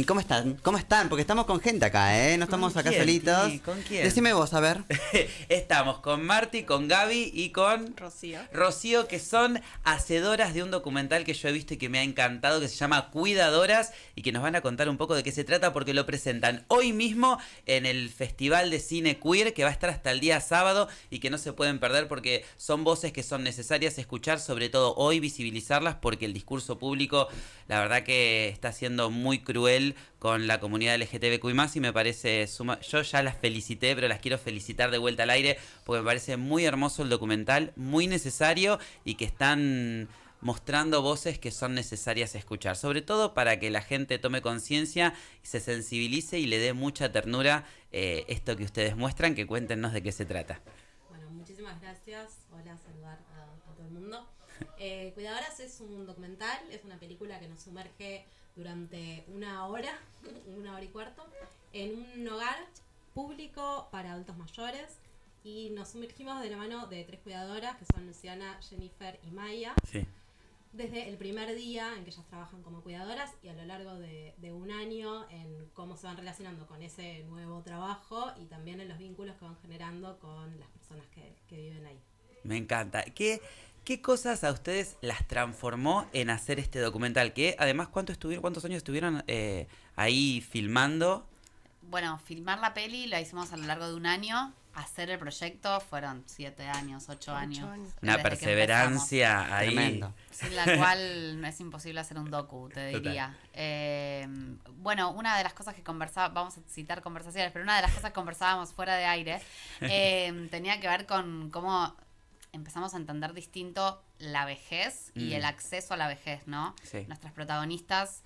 ¿Cómo están? ¿Cómo están? Porque estamos con gente acá, ¿eh? No estamos acá solitos. Sí, ¿con quién? Decime vos, a ver. Estamos con Marti, con Gaby y con Rocío, que son hacedoras de un documental que yo he visto y que me ha encantado, que se llama Cuidadoras, y que nos van a contar un poco de qué se trata, porque lo presentan hoy mismo en el Festival de Cine Queer, que va a estar hasta el día sábado y que no se pueden perder porque son voces que son necesarias escuchar, sobre todo hoy, visibilizarlas, porque el discurso público, la verdad que está siendo muy cruel con la comunidad LGTBQI+, y me parece yo ya las felicité, pero las quiero felicitar de vuelta al aire, porque me parece muy hermoso el documental, muy necesario, y que están mostrando voces que son necesarias escuchar, sobre todo para que la gente tome conciencia, se sensibilice y le dé mucha ternura esto que ustedes muestran, que cuéntenos de qué se trata. Bueno, muchísimas gracias. Hola, saludar a todo el mundo. Cuidadoras es un documental, es una película que nos sumerge durante una hora y cuarto, en un hogar público para adultos mayores, y nos sumergimos de la mano de 3 cuidadoras, que son Luciana, Jennifer y Maya. Sí. Desde el primer día en que ellas trabajan como cuidadoras y a lo largo de un año en cómo se van relacionando con ese nuevo trabajo y también en los vínculos que van generando con las personas que viven ahí. Me encanta. ¿Qué cosas a ustedes las transformó en hacer este documental? Que además, ¿cuántos años estuvieron ahí filmando? Bueno, filmar la peli la hicimos a lo largo de un año. Hacer el proyecto fueron 7 años, 8 años. Una perseverancia ahí. Tremendo. Sin la cual es imposible hacer un docu, te diría. Bueno, una de las cosas que vamos a citar conversaciones, pero una de las cosas que conversábamos fuera de aire, tenía que ver con cómo empezamos a entender distinto la vejez y el acceso a la vejez, ¿no? Sí. Nuestras protagonistas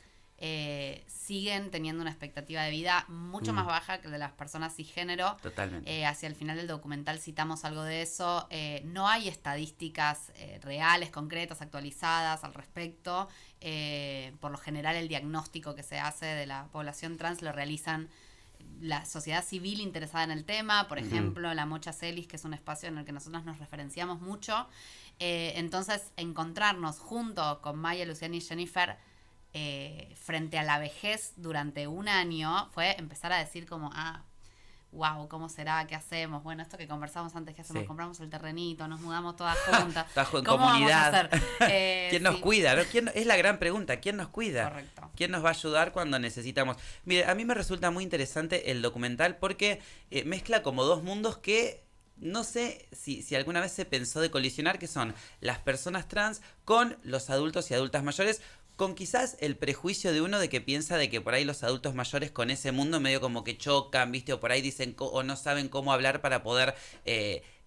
siguen teniendo una expectativa de vida mucho más baja que de las personas cisgénero. Totalmente. Hacia el final del documental citamos algo de eso. No hay estadísticas reales, concretas, actualizadas al respecto. Por lo general el diagnóstico que se hace de la población trans lo realizan la sociedad civil interesada en el tema, por ejemplo, la Mocha Celis, que es un espacio en el que nosotros nos referenciamos mucho. Entonces, encontrarnos junto con Maya, Luciana y Jennifer frente a la vejez durante un año fue empezar a decir como, wow, ¿cómo será? ¿Qué hacemos? Bueno, esto que conversamos antes, ¿qué hacemos? Sí. Compramos el terrenito, nos mudamos todas juntas. Trabajo en ¿Cómo comunidad. vamos a hacer? ¿Quién nos cuida? ¿No? Es la gran pregunta, ¿quién nos cuida? Correcto. ¿Quién nos va a ayudar cuando necesitamos? Mire, a mí me resulta muy interesante el documental porque mezcla como dos mundos que no sé si alguna vez se pensó de colisionar, que son las personas trans con los adultos y adultas mayores, con quizás el prejuicio de uno de que piensa de que por ahí los adultos mayores con ese mundo medio como que chocan, ¿viste? O por ahí dicen o no saben cómo hablar para poder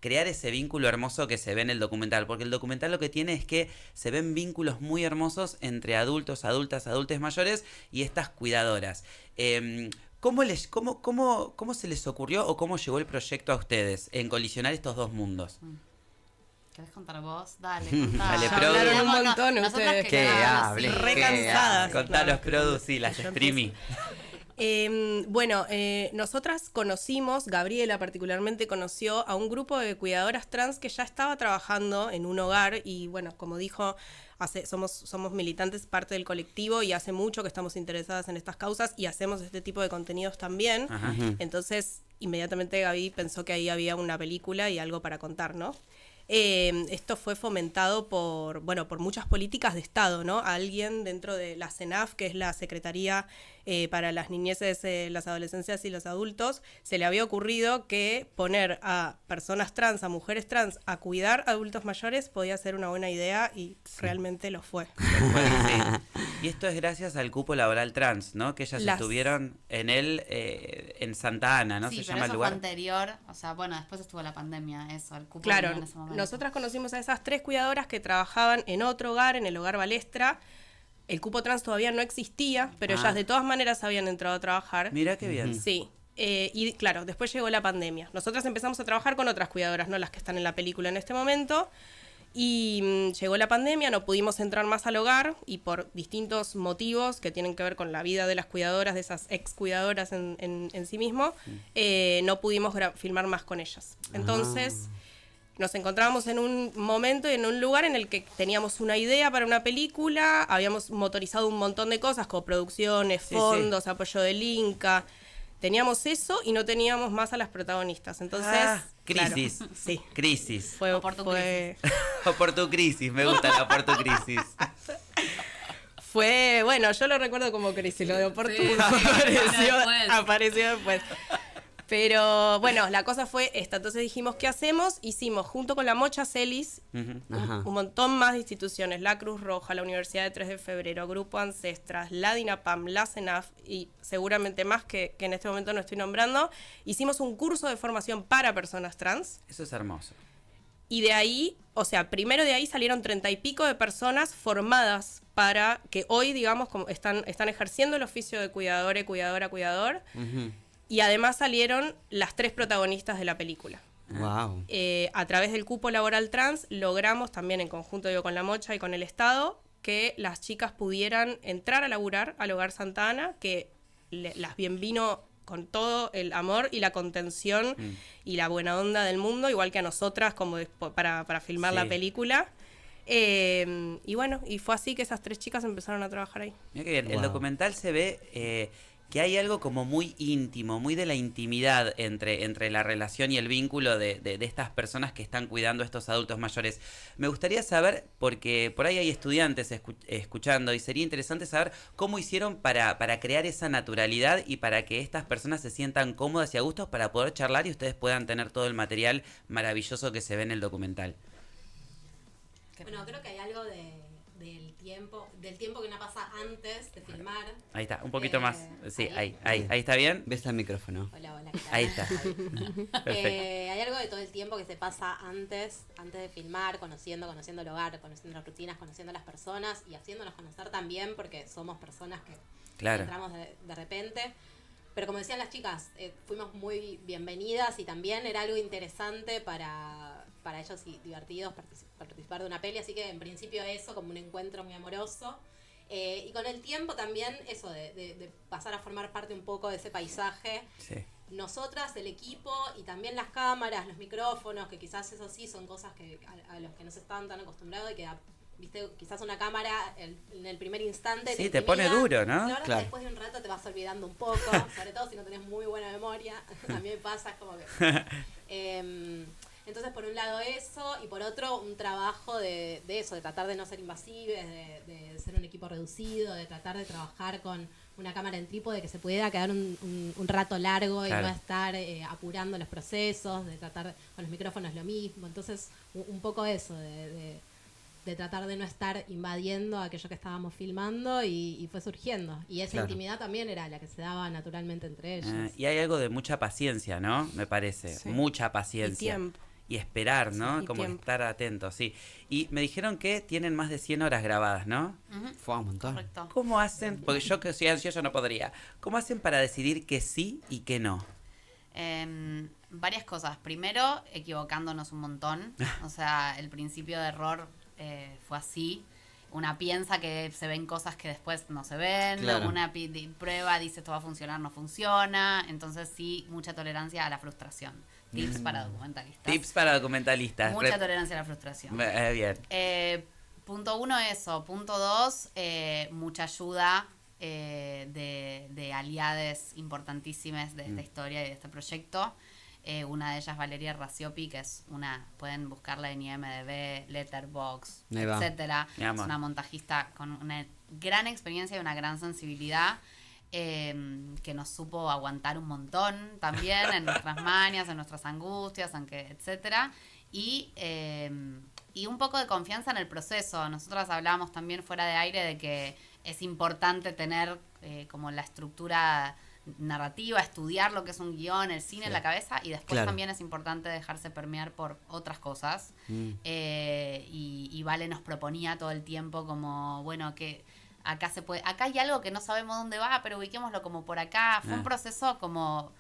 crear ese vínculo hermoso que se ve en el documental. Porque el documental lo que tiene es que se ven vínculos muy hermosos entre adultos, adultas, adultos mayores y estas cuidadoras. ¿Cómo se les ocurrió o cómo llegó el proyecto a ustedes en colisionar estos dos mundos? ¿Querés contar vos? Dale, contá. Dale, Ya Produ. hablaron un montón nosotras ustedes. que Que quedamos hable, así. re que cansadas. hable. Contanos, Produ, sí, las Yo streaming. Bueno, nosotras conocimos, Gabriela particularmente conoció a un grupo de cuidadoras trans que ya estaba trabajando en un hogar y bueno, como dijo, somos militantes, parte del colectivo y hace mucho que estamos interesadas en estas causas y hacemos este tipo de contenidos también. Ajá. Entonces, inmediatamente Gaby pensó que ahí había una película y algo para contar, ¿no? Esto fue fomentado por muchas políticas de Estado, ¿no? Alguien dentro de la CENAF, que es la Secretaría para las Niñeces, las Adolescencias y los Adultos, se le había ocurrido que poner a personas trans, a mujeres trans, a cuidar a adultos mayores podía ser una buena idea y realmente lo fue. Sí. Y esto es gracias al cupo laboral trans, ¿no? Que ellas estuvieron en en Santa Ana, ¿no? Sí, Se pero llama el eso lugar. fue anterior, o sea, bueno, después estuvo la pandemia, eso, el cupo Claro, en ese momento. nosotras conocimos a esas 3 cuidadoras que trabajaban en otro hogar, en el hogar Balestra. El cupo trans todavía no existía, pero ellas de todas maneras habían entrado a trabajar. Mira qué bien. Sí. Y claro, después llegó la pandemia. Nosotras empezamos a trabajar con otras cuidadoras, no las que están en la película en este momento. Y llegó la pandemia, no pudimos entrar más al hogar y por distintos motivos que tienen que ver con la vida de las cuidadoras, de esas ex cuidadoras en sí mismo, no pudimos filmar más con ellas. Entonces, nos encontrábamos en un momento y en un lugar en el que teníamos una idea para una película, habíamos motorizado un montón de cosas, coproducciones, fondos, apoyo del Inca. Teníamos eso y no teníamos más a las protagonistas. Entonces, crisis. Claro, sí. Crisis. O por tu crisis. O por tu crisis, me gusta la por tu crisis. Fue, bueno, yo lo recuerdo como crisis, lo de oportuno apareció después. Pero bueno, la cosa fue esta. Entonces dijimos, ¿qué hacemos? Hicimos, junto con la Mocha Celis, un montón más de instituciones. La Cruz Roja, la Universidad de 3 de Febrero, Grupo Ancestras, la DINAPAM, la CENAF y seguramente más que en este momento no estoy nombrando. Hicimos un curso de formación para personas trans. Eso es hermoso. Y de ahí, o sea, primero de ahí salieron 30 y pico de personas formadas para que hoy, digamos, como están ejerciendo el oficio de cuidador. Y además salieron las 3 protagonistas de la película. Wow. A través del cupo laboral trans logramos también en conjunto con la Mocha y con el Estado que las chicas pudieran entrar a laburar al Hogar Santa Ana, que las bienvino con todo el amor y la contención y la buena onda del mundo, igual que a nosotras como para filmar la película. Y bueno, y fue así que esas 3 chicas empezaron a trabajar ahí. Mira qué bien, el documental se ve que hay algo como muy íntimo, muy de la intimidad entre la relación y el vínculo de estas personas que están cuidando a estos adultos mayores. Me gustaría saber, porque por ahí hay estudiantes escuchando, y sería interesante saber cómo hicieron para crear esa naturalidad y para que estas personas se sientan cómodas y a gustos para poder charlar y ustedes puedan tener todo el material maravilloso que se ve en el documental. Bueno, creo que hay algo del tiempo que no pasa antes de filmar. Ahí está, un poquito más. Sí, ahí está bien. ¿Ves el micrófono? Hola, ¿qué tal? Ahí está. Perfecto. Hay algo de todo el tiempo que se pasa antes de filmar, conociendo el hogar, conociendo las rutinas, conociendo a las personas y haciéndonos conocer también, porque somos personas que entramos de repente. Pero como decían las chicas, fuimos muy bienvenidas y también era algo interesante para ellos y divertidos participar de una peli, así que en principio eso como un encuentro muy amoroso. Y con el tiempo también eso de pasar a formar parte un poco de ese paisaje. Sí. Nosotras, el equipo y también las cámaras, los micrófonos, que quizás eso sí son cosas que a los que no se estaban tan acostumbrados y que viste, quizás una cámara en el primer instante sí, te pone duro, ¿no? La verdad que después de un rato te vas olvidando un poco, sobre todo si no tenés muy buena memoria. A mí me pasa, es como que... entonces, por un lado eso, y por otro, un trabajo de eso, de tratar de no ser invasives, de ser un equipo reducido, de tratar de trabajar con una cámara en trípode que se pudiera quedar un rato largo y no estar apurando los procesos, de tratar con los micrófonos lo mismo. Entonces, un poco eso, de tratar de no estar invadiendo aquello que estábamos filmando y fue surgiendo. Y esa intimidad también era la que se daba naturalmente entre ellos. Y hay algo de mucha paciencia, ¿no? Me parece. Sí. Mucha paciencia. Y tiempo. Y esperar, ¿no? Sí, como tiempo. Estar atentos, sí. Y me dijeron que tienen más de 100 horas grabadas, ¿no? Fue un montón. Correcto. ¿Cómo hacen? Porque yo que soy ansioso no podría. ¿Cómo hacen para decidir que sí y que no? Varias cosas. Primero, equivocándonos un montón. O sea, el principio de error fue así. Una piensa que se ven cosas que después no se ven. Claro. Una prueba dice esto va a funcionar, no funciona. Entonces sí, mucha tolerancia a la frustración. Tips para documentalistas. Tips para documentalistas. Mucha tolerancia a la frustración. Bien. Punto 1, eso. Punto 2, mucha ayuda de aliades importantísimas de esta historia y de este proyecto. Una de ellas, Valeria Raciopi, que es pueden buscarla en IMDb, Letterboxd, etcétera. Es una montajista con una gran experiencia y una gran sensibilidad. Que nos supo aguantar un montón también en nuestras mañas, en nuestras angustias, etcétera, y un poco de confianza en el proceso. Nosotras hablábamos también fuera de aire de que es importante tener como la estructura narrativa, estudiar lo que es un guión, el cine en la cabeza, y después también es importante dejarse permear por otras cosas. Y Vale nos proponía todo el tiempo como, bueno, que acá hay algo que no sabemos dónde va, pero ubiquémoslo como por acá. Fue un proceso como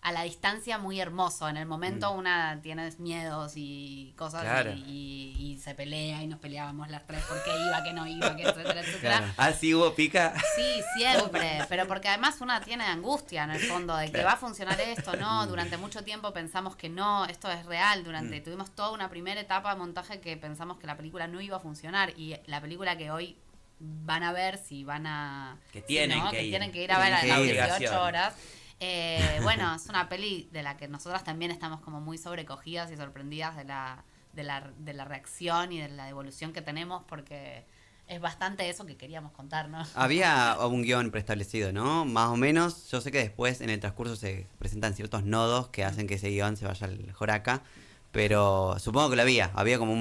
a la distancia muy hermoso. En el momento una tiene miedos y cosas Claro. y se pelea y nos peleábamos las tres porque iba, que no iba, que etcétera, etcétera. Claro. Ah, sí, hubo pica. Sí, siempre, pero porque además una tiene angustia en el fondo de que Claro. va a funcionar esto, ¿no? Durante mucho tiempo pensamos que no, esto es real, tuvimos toda una primera etapa de montaje que pensamos que la película no iba a funcionar y la película que hoy van a ver, si van a... Que tienen ¿no? que ir. Tienen que ir a ver a Tienen las que ir. 18 Obligación. horas. Bueno, es una peli de la que nosotras también estamos como muy sobrecogidas y sorprendidas de la reacción y de la devolución que tenemos porque es bastante eso que queríamos contar, ¿no? Había un guión preestablecido, ¿no? Más o menos. Yo sé que después en el transcurso se presentan ciertos nodos que hacen que ese guión se vaya al joraca. Pero supongo que lo había. Había como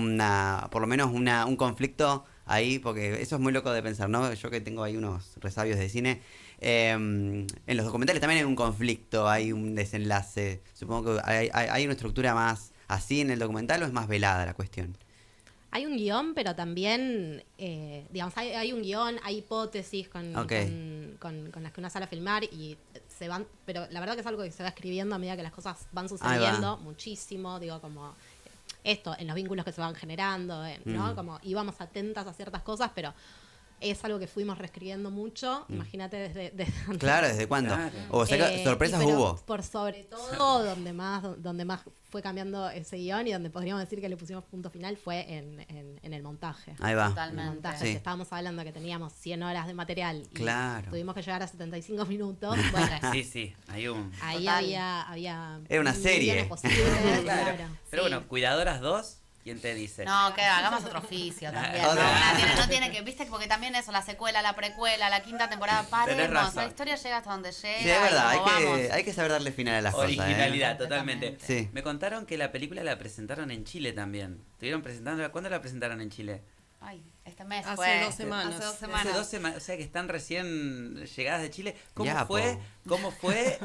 por lo menos un conflicto ahí, porque eso es muy loco de pensar, ¿no? Yo que tengo ahí unos resabios de cine. En los documentales también hay un conflicto, hay un desenlace. Supongo que hay una estructura más así en el documental, o es más velada la cuestión. Hay un guión, pero también, digamos, hay un guión, hay hipótesis Ok. con las que uno sale a filmar y se van, pero la verdad que es algo que se va escribiendo a medida que las cosas van Ahí va. sucediendo muchísimo, digo, como esto, en los vínculos que se van generando, ¿no? Como íbamos atentas a ciertas cosas, pero es algo que fuimos reescribiendo mucho, imagínate desde Claro, ¿desde cuándo? Claro. O sea, que sorpresas pero hubo. por sobre todo, donde más fue cambiando ese guión y donde podríamos decir que le pusimos punto final fue en el montaje. Ahí va. En el Totalmente. montaje, Sí. que estábamos hablando que teníamos 100 horas de material y Claro. tuvimos que llegar a 75 minutos. Bueno, Sí, sí, hay un... ahí Total. había Era una mil serie. guiones posibles, Claro. claro. Pero Sí. bueno, Cuidadoras 2, ¿quién te dice? No, que hagamos otro oficio también. Otro. No tiene que, viste, porque también eso, la secuela, la precuela, la quinta temporada, paremos. razón. La historia llega hasta donde llega. Sí, es verdad, y como vamos. hay que saber darle final a las Originalidad, cosas. totalmente. Completamente. Sí. Me contaron que la película la presentaron en Chile también. ¿Estuvieron presentándola? ¿Cuándo la presentaron en Chile? Ay, este mes Hace fue. 2 semanas. Hace 2 Hace semanas. 2 semanas, o sea que están recién llegadas de Chile. ¿Cómo Ya, fue, po. cómo fue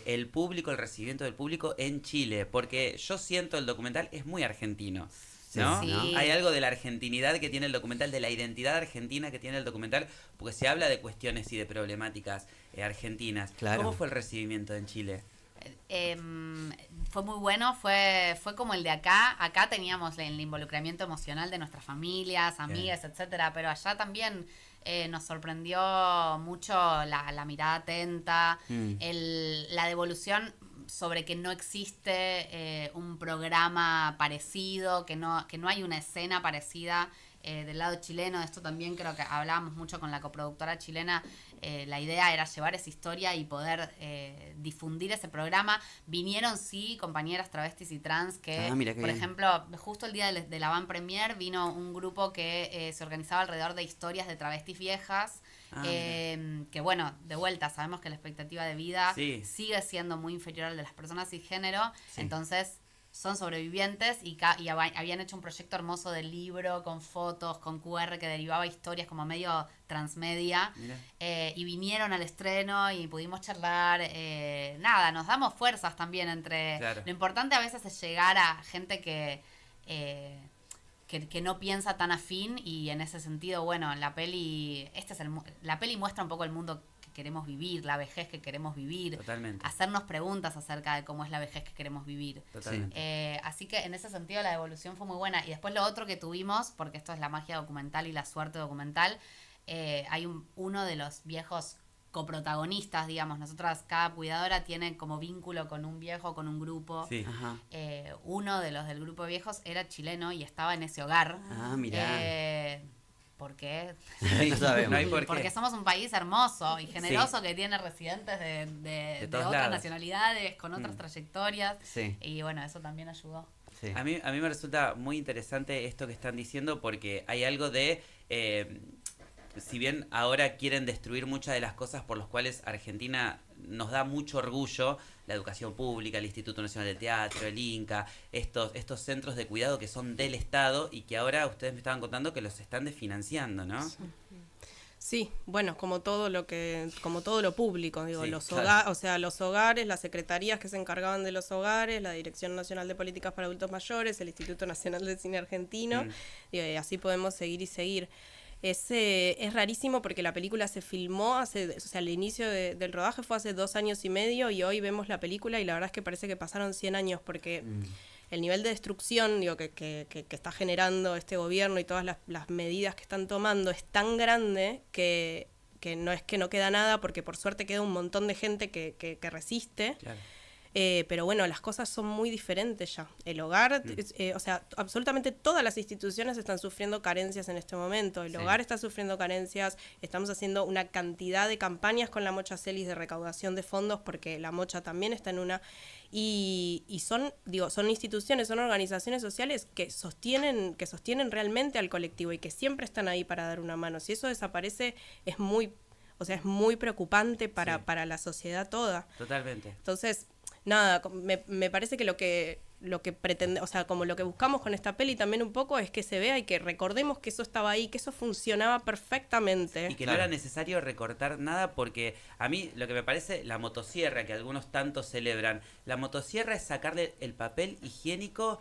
el público, el recibimiento del público en Chile? Porque yo siento el documental es muy argentino. ¿No? Sí. Hay algo de la argentinidad que tiene el documental, de la identidad argentina que tiene el documental, porque se habla de cuestiones y de problemáticas argentinas. Claro. ¿Cómo fue el recibimiento en Chile? Fue muy bueno, fue como el de acá. Acá teníamos el involucramiento emocional de nuestras familias, amigas, etcétera, pero allá también nos sorprendió mucho la mirada atenta, la devolución sobre que no existe un programa parecido, que no hay una escena parecida del lado chileno. Esto también creo que hablábamos mucho con la coproductora chilena. La idea era llevar esa historia y poder difundir ese programa. Vinieron, sí, compañeras travestis y trans que, Mira qué por bien. ejemplo, justo el día de la Van Premier vino un grupo que se organizaba alrededor de historias de travestis viejas. Que bueno, de vuelta, sabemos que la expectativa de vida Sí. sigue siendo muy inferior al de las personas cisgénero, Sí. entonces son sobrevivientes y habían hecho un proyecto hermoso de libro con fotos, con QR que derivaba historias como medio transmedia. Mira. Y vinieron al estreno y pudimos charlar. Nada, nos damos fuerzas también entre... Claro. Lo importante a veces es llegar a gente que no piensa tan afín, y en ese sentido, bueno, la peli la peli muestra un poco el mundo que queremos vivir, la vejez que queremos vivir, Totalmente. hacernos preguntas acerca de cómo es la vejez que queremos vivir. Totalmente. Así que en ese sentido la devolución fue muy buena. Y después lo otro que tuvimos, porque esto es la magia documental y la suerte documental, hay uno de los viejos coprotagonistas, digamos. Nosotras, cada cuidadora tiene como vínculo con un viejo, con un grupo. Sí. Ajá. Uno de los del grupo de viejos era chileno y estaba en ese hogar. Ah, mirá. ¿Por qué? No sabemos. No hay por qué. Porque somos un país hermoso y generoso que tiene residentes de todos otras lados. nacionalidades, con otras trayectorias. Sí. Y bueno, eso también ayudó. Sí. A mí me resulta muy interesante esto que están diciendo, porque hay algo de... si bien ahora quieren destruir muchas de las cosas por las cuales Argentina nos da mucho orgullo, la educación pública, el Instituto Nacional del Teatro, el INCA, estos centros de cuidado que son del Estado y que ahora ustedes me estaban contando que los están desfinanciando, ¿no? Sí, bueno, como todo lo público, digo, Sí, los claro. los hogares, las secretarías que se encargaban de los hogares, la Dirección Nacional de Políticas para Adultos Mayores, el Instituto Nacional de Cine Argentino, Mm. y así podemos seguir y seguir. Es rarísimo porque la película se filmó o sea, el inicio del rodaje fue hace 2 años y medio y hoy vemos la película y la verdad es que parece que pasaron 100 años porque el nivel de destrucción que está generando este gobierno y todas las medidas que están tomando es tan grande que no es que no queda nada, porque por suerte queda un montón de gente que resiste. Claro. Pero bueno, las cosas son muy diferentes ya. El hogar, o sea, absolutamente todas las instituciones están sufriendo carencias en este momento. El hogar está sufriendo carencias. Estamos haciendo una cantidad de campañas con la Mocha Celis de recaudación de fondos, porque la Mocha también está en una... Y son instituciones, son organizaciones sociales que sostienen realmente al colectivo y que siempre están ahí para dar una mano. Si eso desaparece, es muy preocupante para la sociedad toda. Totalmente. Entonces, nada, me parece que lo que pretende, o sea, como lo que buscamos con esta peli también un poco es que se vea y que recordemos que eso estaba ahí, que eso funcionaba perfectamente. Y que no era necesario recortar nada, porque a mí lo que me parece, la motosierra, que algunos tanto celebran, la motosierra es sacarle el papel higiénico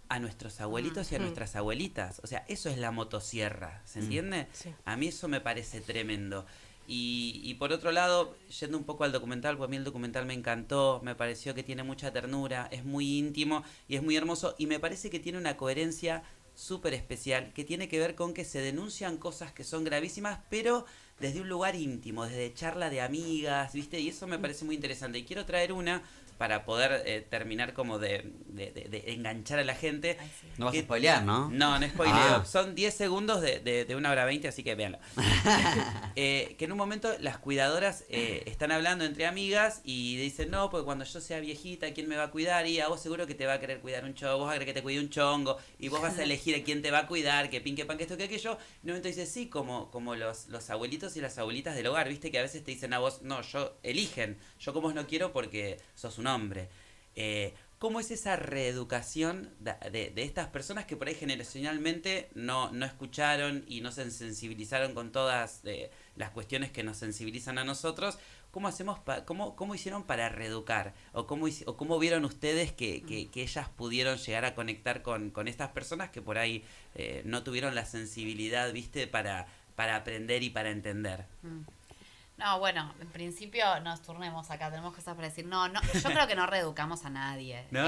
a nuestros abuelitos y a nuestras abuelitas. O sea, eso es la motosierra, ¿se entiende? Sí. A mí eso me parece tremendo. Y por otro lado, yendo un poco al documental, pues a mí el documental me encantó, me pareció que tiene mucha ternura, es muy íntimo y es muy hermoso, y me parece que tiene una coherencia súper especial, que tiene que ver con que se denuncian cosas que son gravísimas, pero desde un lugar íntimo, desde charla de amigas, ¿viste? Y eso me parece muy interesante. Y quiero traer una para poder terminar como de enganchar a la gente. Ay, sí. No vas a spoilear, ¿no? No spoileo. Son 10 segundos de 1 hora 20, así que véanlo. Que en un momento las cuidadoras están hablando entre amigas y dicen, no, porque cuando yo sea viejita, ¿quién me va a cuidar? Y a vos seguro que te va a querer cuidar un chongo, vos vas a querer que te cuide un chongo, y vos vas a elegir a quién te va a cuidar, que pin, que pan, que esto, que aquello. En un momento dice, sí, como los abuelitos y las abuelitas del hogar, ¿viste? Que a veces te dicen a vos, no, eligen, yo como no quiero porque sos un hombre. ¿Cómo es esa reeducación de estas personas que por ahí generacionalmente no escucharon y no se sensibilizaron con todas las cuestiones que nos sensibilizan a nosotros? ¿Cómo hacemos cómo hicieron para reeducar? ¿O cómo vieron ustedes que ellas pudieron llegar a conectar con estas personas que por ahí no tuvieron la sensibilidad, ¿viste? Para aprender y para entender. No, bueno, en principio nos turnemos acá, tenemos cosas para decir. No, yo creo que no reeducamos a nadie. ¿No?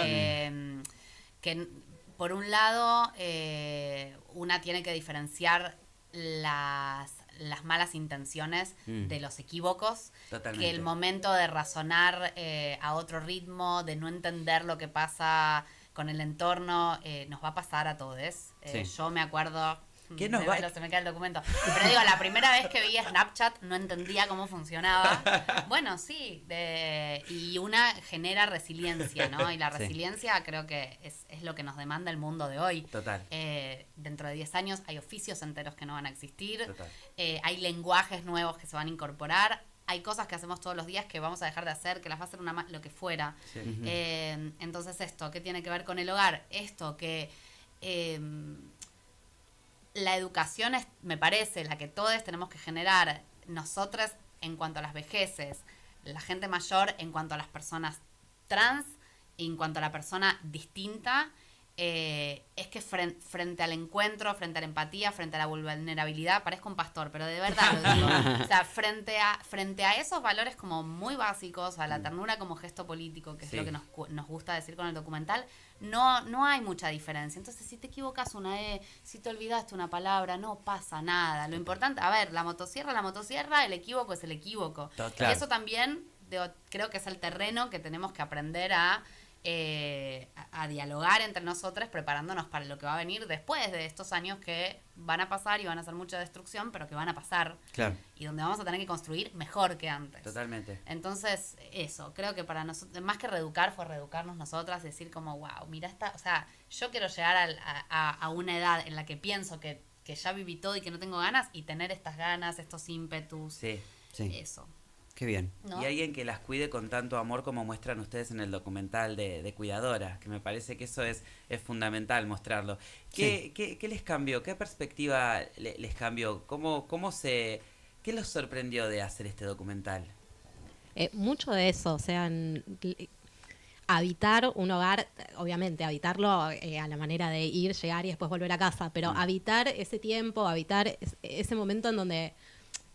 Que por un lado, una tiene que diferenciar las malas intenciones de los equívocos. Totalmente. Que el momento de razonar a otro ritmo, de no entender lo que pasa con el entorno, nos va a pasar a todos. Sí. Yo me acuerdo... Se me cae el documento. Pero digo, la primera vez que vi Snapchat no entendía cómo funcionaba. Bueno, sí. Y una genera resiliencia, ¿no? Y la resiliencia creo que es lo que nos demanda el mundo de hoy. Total. Dentro de 10 años hay oficios enteros que no van a existir. Total. Hay lenguajes nuevos que se van a incorporar. Hay cosas que hacemos todos los días que vamos a dejar de hacer, que las va a hacer lo que fuera. Sí. Entonces esto, ¿qué tiene que ver con el hogar? Esto que... la educación es, me parece, la que todos tenemos que generar nosotros en cuanto a las vejeces, la gente mayor en cuanto a las personas trans, en cuanto a la persona distinta, es que frente al encuentro, frente a la empatía, frente a la vulnerabilidad, parezco un pastor, pero de verdad lo digo. O sea, frente a esos valores como muy básicos, a la ternura como gesto político, que es lo que nos gusta decir con el documental, no hay mucha diferencia. Entonces, si te equivocas una si te olvidaste una palabra, no pasa nada. Lo importante, a ver, la motosierra, el equívoco es el equívoco. Total. Y eso también creo que es el terreno que tenemos que aprender a dialogar entre nosotros, preparándonos para lo que va a venir después de estos años que van a pasar y van a ser mucha destrucción, pero que van a pasar. Claro. Y donde vamos a tener que construir mejor que antes. Totalmente. Entonces, eso, creo que para nosotros, más que reeducar, fue reeducarnos nosotras, decir como, wow, mira o sea, yo quiero llegar a una edad en la que pienso que ya viví todo y que no tengo ganas, y tener estas ganas, estos ímpetus. Sí. Eso. Qué bien. ¿No? Y alguien que las cuide con tanto amor como muestran ustedes en el documental de Cuidadora, que me parece que eso es fundamental mostrarlo. ¿Qué les cambió? ¿Qué perspectiva les cambió? ¿Qué los sorprendió de hacer este documental? Mucho de eso, o sea, habitar un hogar, obviamente habitarlo a la manera de ir, llegar y después volver a casa, pero habitar ese tiempo, habitar ese momento en donde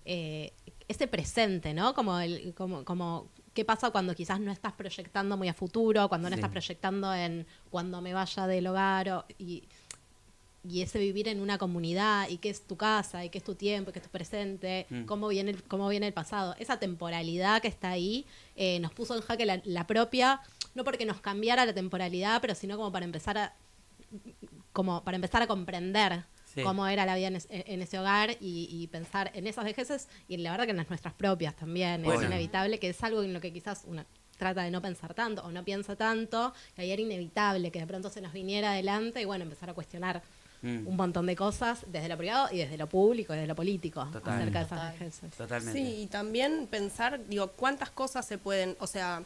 ese presente, ¿no? Como qué pasa cuando quizás no estás proyectando muy a futuro, cuando no estás proyectando en cuando me vaya del hogar y ese vivir en una comunidad y qué es tu casa y qué es tu tiempo y qué es tu presente, cómo viene el pasado. Esa temporalidad que está ahí nos puso en jaque la propia, no porque nos cambiara la temporalidad, pero sino como para empezar a comprender cómo era la vida en ese hogar y pensar en esas vejeces y la verdad que en las nuestras propias también. Bueno. Es inevitable, que es algo en lo que quizás uno trata de no pensar tanto o no piensa tanto, que ahí era inevitable que de pronto se nos viniera adelante y bueno, empezar a cuestionar un montón de cosas desde lo privado y desde lo público y desde lo político acerca de esas vejeces. Totalmente. Sí, y también pensar, cuántas cosas se pueden, o sea,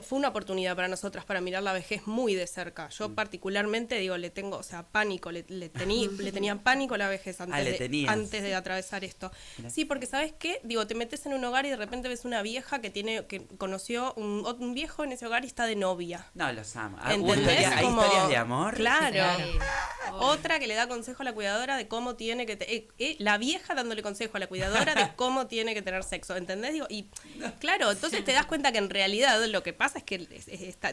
fue una oportunidad para nosotras para mirar la vejez muy de cerca. Yo particularmente, le tengo, o sea, pánico, le tenía pánico a la vejez antes de atravesar esto. Mirá. Sí, porque ¿sabes qué? Te metes en un hogar y de repente ves una vieja que conoció un viejo en ese hogar y está de novia. No, los amo. ¿Entendés? ¿Hay Como- historias de amor? Claro. Sí. Otra que le da consejo a la cuidadora de cómo tiene que... la vieja dándole consejo a la cuidadora de cómo tiene que tener sexo, ¿entendés? Claro, entonces te das cuenta que en realidad lo que pasa es que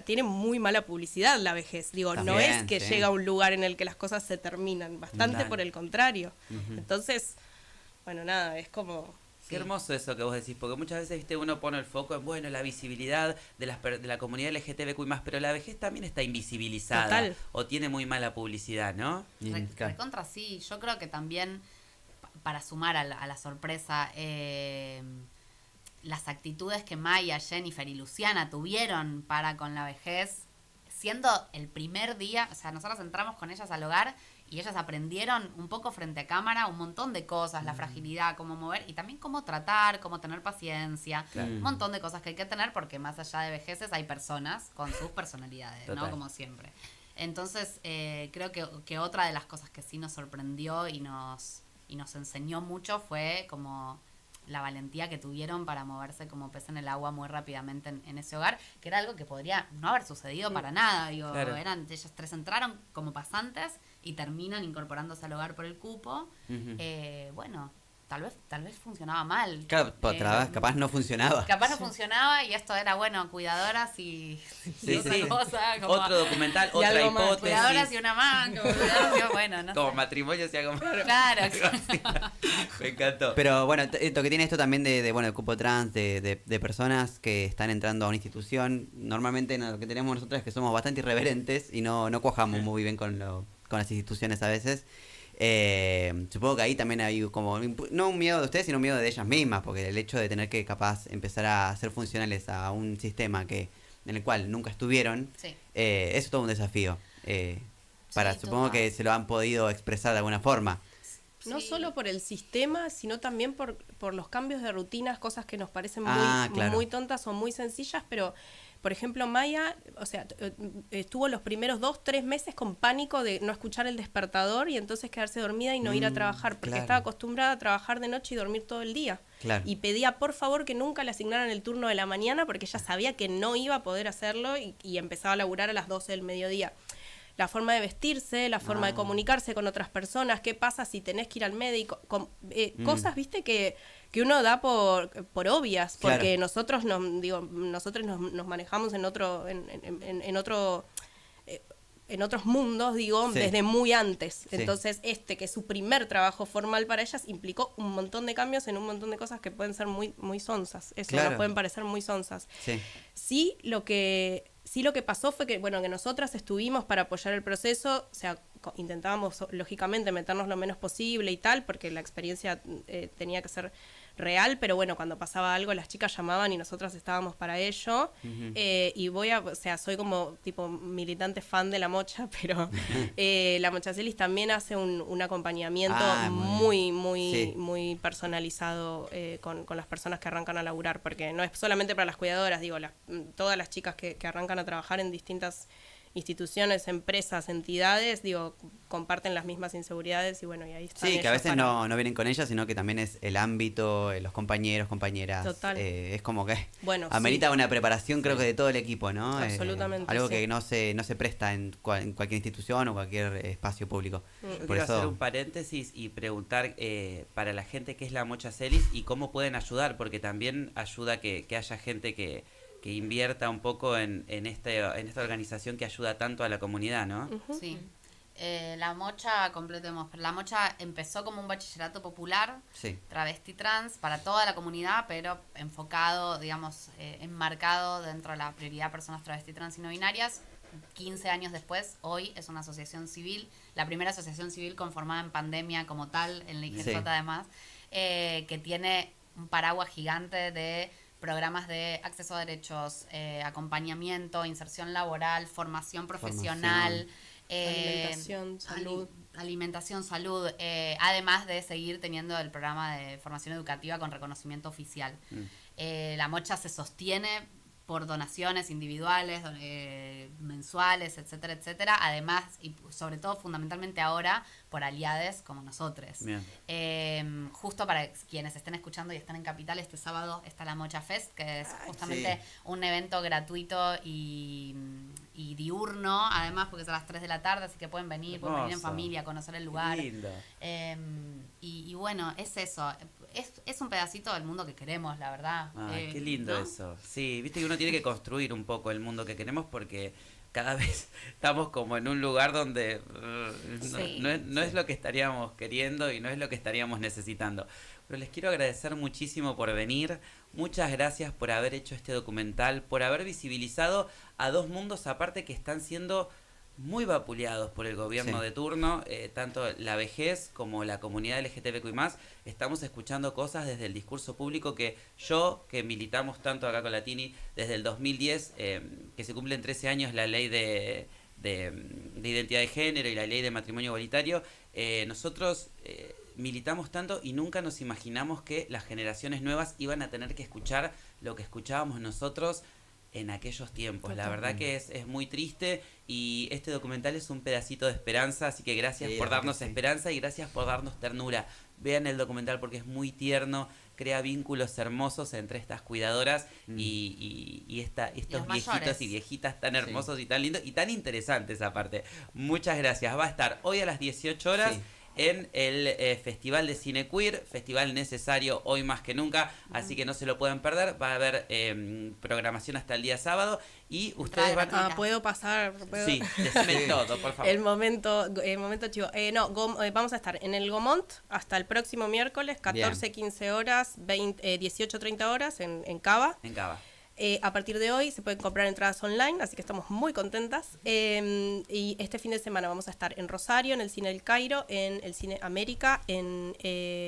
tiene muy mala publicidad la vejez. No También, es que sí. llega a un lugar en el que las cosas se terminan, bastante Dale. por el contrario. Entonces, bueno, nada, es como... Qué hermoso eso que vos decís, porque muchas veces uno pone el foco en la visibilidad de la comunidad LGTBQ+, pero la vejez también está invisibilizada. Total. O tiene muy mala publicidad, ¿no? Claro. Recontra sí, yo creo que también, para sumar a la sorpresa, las actitudes que Maya, Jennifer y Luciana tuvieron para con la vejez, siendo el primer día, o sea, nosotros entramos con ellas al hogar y ellas aprendieron un poco frente a cámara un montón de cosas, la fragilidad, cómo mover y también cómo tratar, cómo tener paciencia, Claro. un montón de cosas que hay que tener porque más allá de vejeces hay personas con sus personalidades, Total. ¿no? Como siempre. Entonces, creo que otra de las cosas que sí nos sorprendió y nos enseñó mucho fue como la valentía que tuvieron para moverse como pez en el agua muy rápidamente en ese hogar, que era algo que podría no haber sucedido para nada. Claro. Ellas tres entraron como pasantes y terminan incorporándose al hogar por el cupo. Ujú. Bueno, tal vez funcionaba mal. Claro, capaz no funcionaba. Capaz no funcionaba y esto era, cuidadoras y Sí, otra sí. cosa. Como Otro documental, Y otra algo más. hipótesis. cuidadoras y una más. Bueno, no Como sé. matrimonio y algo más. Claro. Me encantó. Pero bueno, lo que tiene esto también de cupo trans, de personas que están entrando a una institución, normalmente lo que tenemos nosotros es que somos bastante irreverentes y no cuajamos muy bien con las instituciones a veces. Supongo que ahí también hay como, no un miedo de ustedes, sino un miedo de ellas mismas, porque el hecho de tener que capaz empezar a ser funcionales a un sistema en el cual nunca estuvieron, Sí. eso es todo un desafío. Supongo total. que se lo han podido expresar de alguna forma. No Sí. solo por el sistema, sino también por los cambios de rutinas, cosas que nos parecen Claro. muy tontas o muy sencillas, pero, por ejemplo, Maya, o sea, estuvo los primeros 2-3 meses con pánico de no escuchar el despertador y entonces quedarse dormida y no ir a trabajar, porque claro. estaba acostumbrada a trabajar de noche y dormir todo el día. Claro. Y pedía, por favor, que nunca le asignaran el turno de la mañana, porque ella sabía que no iba a poder hacerlo y empezaba a laburar a las 12 del mediodía. La forma de vestirse, la forma de comunicarse con otras personas, qué pasa si tenés que ir al médico, cosas, viste, que uno da por obvias, Claro. porque nosotros nos manejamos en otros mundos, Sí. desde muy antes. Sí. Entonces, que es su primer trabajo formal para ellas, implicó un montón de cambios en un montón de cosas que pueden ser muy, muy sonsas. Eso, Claro. nos pueden parecer muy sonsas. Sí. Sí, lo que pasó fue que nosotras estuvimos para apoyar el proceso, o sea, intentábamos lógicamente meternos lo menos posible y tal, porque la experiencia tenía que ser real, pero bueno, cuando pasaba algo las chicas llamaban y nosotras estábamos para ello. Y soy como tipo militante fan de La Mocha, pero La Mocha Celis también hace un acompañamiento muy muy personalizado con las personas que arrancan a laburar, porque no es solamente para las cuidadoras, todas las chicas que arrancan a trabajar en distintas instituciones, empresas, entidades, digo, comparten las mismas inseguridades y bueno, y ahí están Sí, que a ellos veces para- no vienen con ellas, sino que también es el ámbito, los compañeros, compañeras. Total. Es como que Bueno, amerita sí. una preparación, creo que de todo el equipo, ¿no? Absolutamente, Algo sí. que no se presta en cualquier institución o cualquier espacio público. Mm. Yo Por quiero eso- hacer un paréntesis y preguntar para la gente qué es la Mocha Celis y cómo pueden ayudar, porque también ayuda que haya gente que invierta un poco en esta organización que ayuda tanto a la comunidad, ¿no? Sí. La Mocha, completemos, pero la Mocha empezó como un bachillerato popular, Sí. travesti trans, para toda la comunidad, pero enfocado, digamos, enmarcado dentro de la prioridad personas travesti trans y no binarias. 15 años después, hoy es una asociación civil, la primera asociación civil conformada en pandemia como tal, en la IGJ Sí. además, que tiene un paraguas gigante de programas de acceso a derechos, acompañamiento, inserción laboral, formación profesional, Alimentación, salud. alimentación, salud, además de seguir teniendo el programa de formación educativa con reconocimiento oficial. La Mocha se sostiene por donaciones individuales, mensuales, etcétera, etcétera, además y sobre todo fundamentalmente ahora por aliades como nosotros. Bien. Justo para quienes estén escuchando y están en Capital, este sábado está la Mocha Fest, que es justamente un evento gratuito y diurno, además porque es a las 3 de la tarde, así que pueden venir en Hermoso. familia, conocer el lugar. Lindo. Y bueno, es eso, es un pedacito del mundo que queremos, la verdad. Ay, qué lindo ¿no? eso. Sí, viste que uno tiene que construir un poco el mundo que queremos porque cada vez estamos como en un lugar donde Sí. no es lo que estaríamos queriendo y no es lo que estaríamos necesitando. Pero les quiero agradecer muchísimo por venir. Muchas gracias por haber hecho este documental, por haber visibilizado a dos mundos aparte que están siendo muy vapuleados por el gobierno Sí. de turno, tanto la vejez como la comunidad LGTBQI+. Estamos escuchando cosas desde el discurso público que yo, que militamos tanto acá con Latini, desde el 2010, que se cumplen 13 años la ley de identidad de género y la ley de matrimonio igualitario, nosotros militamos tanto y nunca nos imaginamos que las generaciones nuevas iban a tener que escuchar lo que escuchábamos nosotros en aquellos tiempos. La verdad que es muy triste y este documental es un pedacito de esperanza, así que gracias Sí, por la verdad darnos que sí. esperanza y gracias por darnos ternura. Vean el documental porque es muy tierno, crea vínculos hermosos entre estas cuidadoras y estos los viejitos mayores. y viejitas tan Sí. hermosos y tan lindos y tan interesantes aparte. Muchas gracias. Va a estar hoy a las 18 horas. Sí. En el Festival de Cine Queer, festival necesario hoy más que nunca, así que no se lo pueden perder. Va a haber programación hasta el día sábado y ustedes van gratuita. ¿Puedo pasar? ¿Puedo? Sí, decime Sí. todo, por favor. El momento chivo. Vamos a estar en el Gomont hasta el próximo miércoles, 14, 15 horas, 18, 30 horas en Cava. En Cava. A partir de hoy se pueden comprar entradas online, así que estamos muy contentas. Y este fin de semana vamos a estar en Rosario, en el Cine del Cairo, en el Cine América, en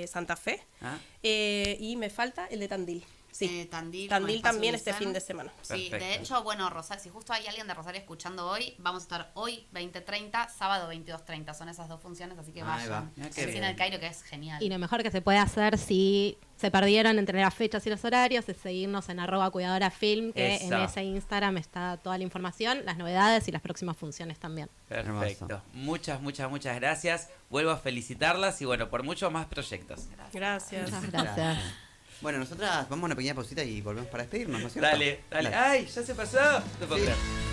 Santa Fe. ¿Ah? Y me falta el de Tandil. Sí, Tandil Tandil con Espacio también este Vicen. fin de semana. Sí, de Perfecto. hecho, bueno, Rosario, si justo hay alguien de Rosario escuchando hoy, vamos a estar hoy 20:30, sábado 22:30. Son esas dos funciones, así que Ahí vayan. va. Mirá qué El Cine bien. del Cairo, que es genial. Y lo mejor que se puede hacer si se perdieron entre las fechas y los horarios es seguirnos en @cuidadorafilm, que Eso. en ese Instagram está toda la información, las novedades y las próximas funciones también. Perfecto. Hermoso. Muchas gracias. Vuelvo a felicitarlas y bueno, por muchos más proyectos. Gracias. Muchas gracias. Bueno, nosotras vamos a una pequeña pausita y volvemos para despedirnos, ¿no es cierto? Dale. Ay, ya se pasó. No puedo Sí. creer.